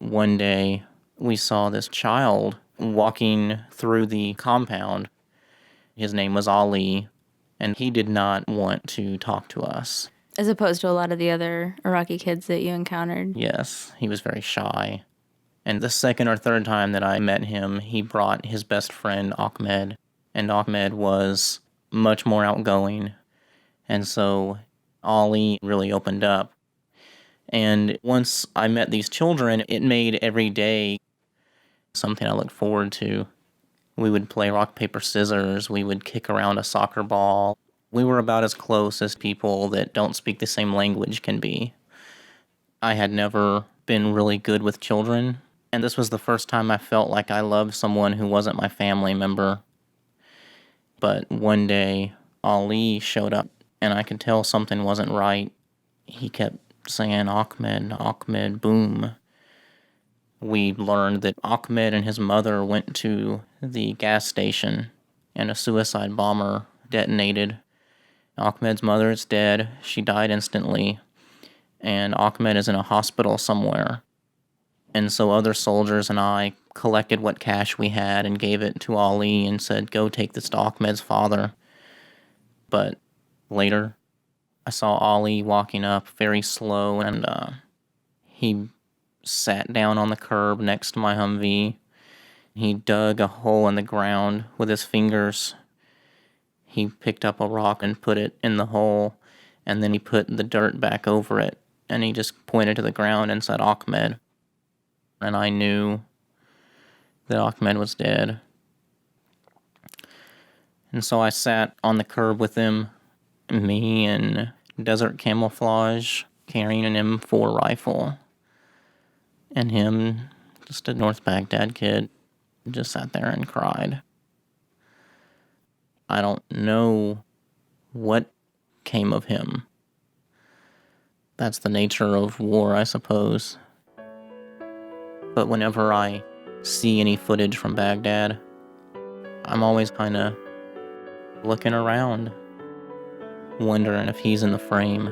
One day, we saw this child walking through the compound. His name was Ali, and he did not want to talk to us. As opposed to a lot of the other Iraqi kids that you encountered. Yes, he was very shy. And the second or third time that I met him, he brought his best friend, Ahmed. And Ahmed was much more outgoing. And so Ali really opened up. And once I met these children, it made every day something I looked forward to. We would play rock, paper, scissors. We would kick around a soccer ball. We were about as close as people that don't speak the same language can be. I had never been really good with children, and this was the first time I felt like I loved someone who wasn't my family member. But one day, Ali showed up, and I could tell something wasn't right. He kept saying, Ahmed, Ahmed, boom. We learned that Ahmed and his mother went to the gas station, and a suicide bomber detonated. Ahmed's mother is dead. She died instantly. And Ahmed is in a hospital somewhere. And so other soldiers and I collected what cash we had and gave it to Ali and said, go take this to Ahmed's father. But later, I saw Ali walking up very slow, and he sat down on the curb next to my Humvee. He dug a hole in the ground with his fingers. He picked up a rock and put it in the hole, and then he put the dirt back over it, and he just pointed to the ground and said, Ahmed. And I knew that Ahmed was dead. And so I sat on the curb with him, me in desert camouflage, carrying an M4 rifle, and him, just a North Baghdad kid, just sat there and cried. I don't know what came of him. That's the nature of war, I suppose. But whenever I see any footage from Baghdad, I'm always kind of looking around, wondering if he's in the frame.